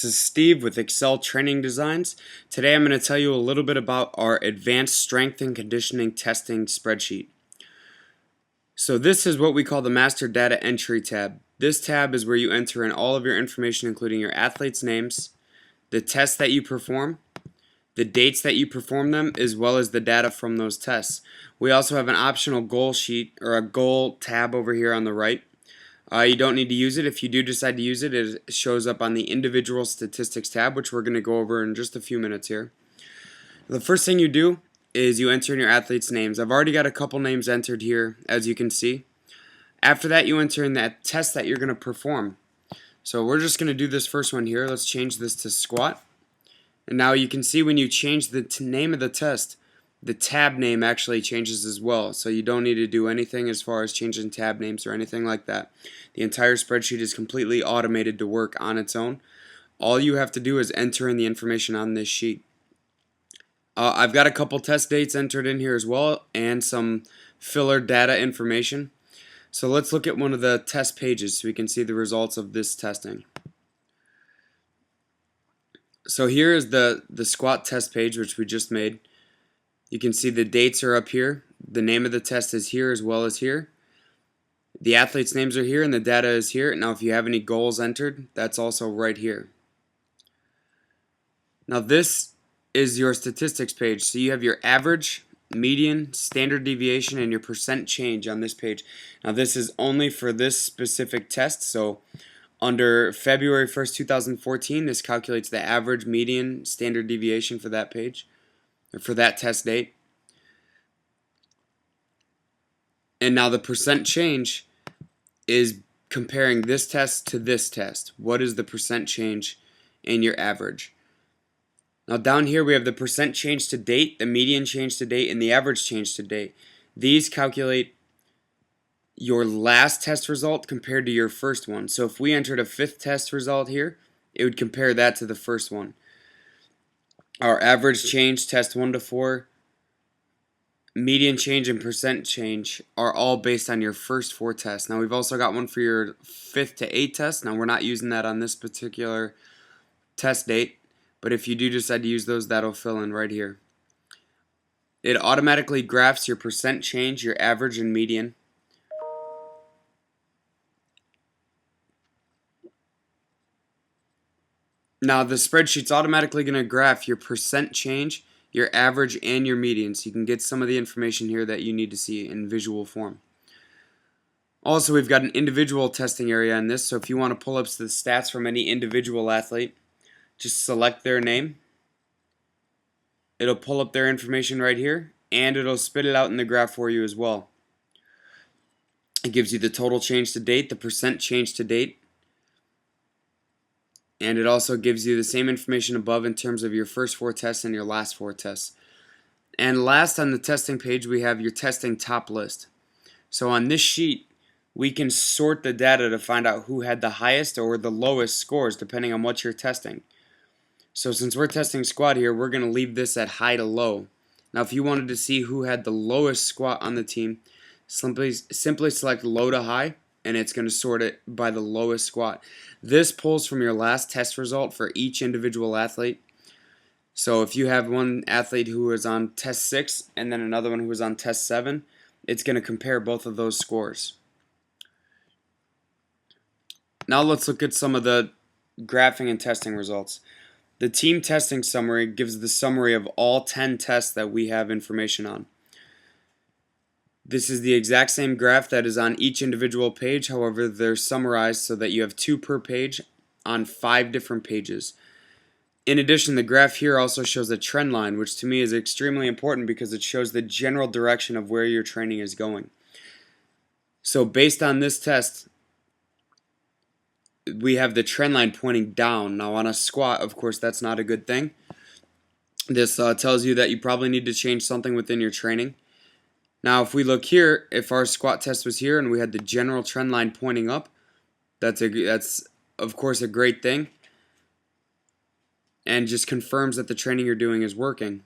is Steve with Excel Training Designs. Today I'm going to tell you a little bit about our Advanced Strength and Conditioning Testing spreadsheet. So this is what we call the Master Data Entry tab. This tab is where you enter in all of your information, including your athletes' names, the tests that you perform, the dates that you perform them, as well as the data from those tests. We also have an optional goal sheet or a goal tab over here on the right. You don't need to use it. If you do decide to use it, it shows up on the individual statistics tab, which we're going to go over in just a few minutes here. The first thing you do is you enter in your athletes' names. I've already got a couple names entered here, as you can see. After that, you enter in that test that you're going to perform. So we're just going to do this first one here. Let's change this to squat. And now you can see when you change the name of the test, the tab name actually changes as well. So you don't need to do anything as far as changing tab names or anything like that. The entire spreadsheet is completely automated to work on its own. All you have to do is enter in the information on this sheet. I've got a couple test dates entered in here as well and some filler data information. So let's look at one of the test pages so we can see the results of this testing. So here is the squat test page which we just made. You can see the dates are up here. The name of the test is here as well as here. The athletes' names are here and the data is here. Now if you have any goals entered, that's also right here. Now this is your statistics page. So you have your average, median, standard deviation, and your percent change on this page. Now this is only for this specific test. So under February 1st, 2014, this calculates the average, median, standard deviation for that page, or for that test date. And now the percent change is comparing this test to this test. What is the percent change in your average? Now down here we have the percent change to date, the median change to date, and the average change to date. These calculate your last test result compared to your first one. So if we entered a fifth test result here, it would compare that to the first one. Our average change, test 1 to 4, median change, and percent change are all based on your first 4 tests. Now we've also got one for your 5th to 8th test. Now we're not using that on this particular test date, but if you do decide to use those, that'll fill in right here. It automatically graphs your percent change, your average, and median. Now the spreadsheet's automatically going to graph your percent change, your average, and your median, so you can get some of the information here that you need to see in visual form. Also, we've got an individual testing area in this, so if you want to pull up the stats from any individual athlete, just select their name. It'll pull up their information right here, and it'll spit it out in the graph for you as well. It gives you the total change to date, the percent change to date, and it also gives you the same information above in terms of your first 4 tests and your last 4 tests. And last on the testing page, we have your testing top list. So on this sheet, we can sort the data to find out who had the highest or the lowest scores depending on what you're testing. So since we're testing squat here, we're going to leave this at high to low. Now if you wanted to see who had the lowest squat on the team, simply select low to high, and it's going to sort it by the lowest squat. This pulls from your last test result for each individual athlete. So if you have one athlete who was on test 6 and then another one who was on test 7, it's going to compare both of those scores. Now let's look at some of the graphing and testing results. The team testing summary gives the summary of all 10 tests that we have information on. This is the exact same graph that is on each individual page, however they're summarized so that you have 2 per page on 5 different pages. In addition, the graph here also shows a trend line, which to me is extremely important because it shows the general direction of where your training is going. So based on this test, we have the trend line pointing down. Now on a squat, of course, that's not a good thing. This tells you that you probably need to change something within your training. Now if we look here, if our squat test was here and we had the general trend line pointing up, that's of course a great thing and just confirms that the training you're doing is working.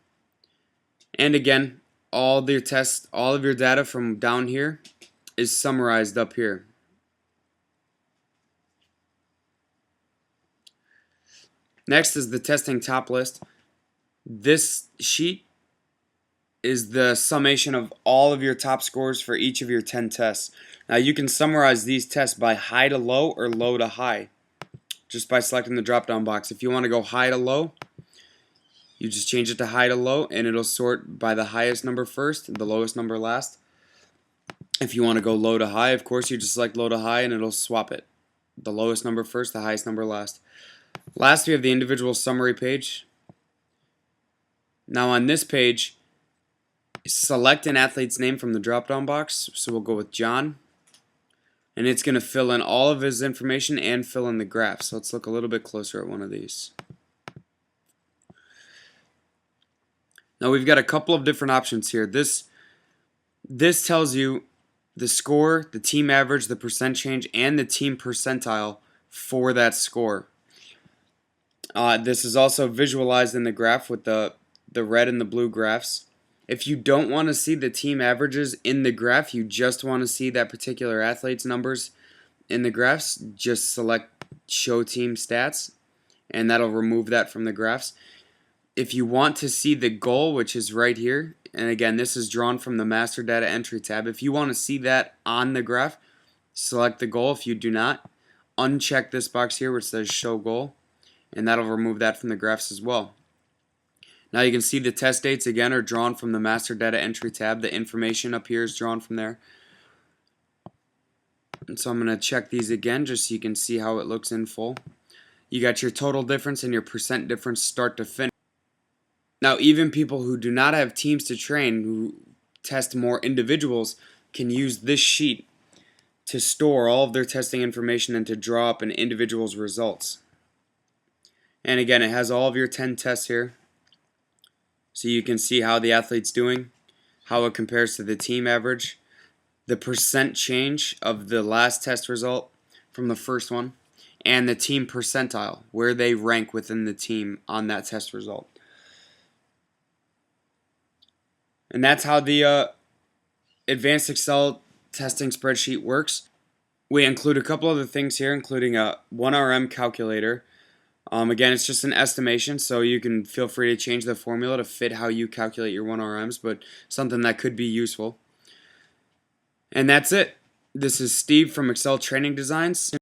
And again, all of your tests, all of your data from down here is summarized up here. Next is the testing top list. This sheet is the summation of all of your top scores for each of your 10 tests. Now you can summarize these tests by high to low or low to high, just by selecting the drop down box. If you want to go high to low, you just change it to high to low and it'll sort by the highest number first and the lowest number last. If you want to go low to high, of course you just select low to high and it'll swap it. The lowest number first, the highest number last. Last, we have the individual summary page. Now on this page, select an athlete's name from the drop down box. So we'll go with John. And it's going to fill in all of his information and fill in the graph. So let's look a little bit closer at one of these. Now we've got a couple of different options here. This tells you the score, the team average, the percent change, and the team percentile for that score. This is also visualized in the graph with the red and the blue graphs. If you don't want to see the team averages in the graph, you just want to see that particular athlete's numbers in the graphs, just select Show Team Stats, and that'll remove that from the graphs. If you want to see the goal, which is right here, and again, this is drawn from the Master Data Entry tab. If you want to see that on the graph, select the goal. If you do not, uncheck this box here which says Show Goal, and that'll remove that from the graphs as well. Now you can see the test dates again are drawn from the Master Data Entry tab. The information up here is drawn from there. And so I'm going to check these again just so you can see how it looks in full. You got your total difference and your percent difference start to finish. Now even people who do not have teams to train, who test more individuals, can use this sheet to store all of their testing information and to draw up an individual's results. And again, it has all of your 10 tests here. So you can see how the athlete's doing, how it compares to the team average, the percent change of the last test result from the first one, and the team percentile, where they rank within the team on that test result. And that's how the Advanced Excel testing spreadsheet works. We include a couple other things here, including a 1RM calculator. Again, it's just an estimation, so you can feel free to change the formula to fit how you calculate your 1RMs, but something that could be useful. And that's it. This is Steve from Excel Training Designs.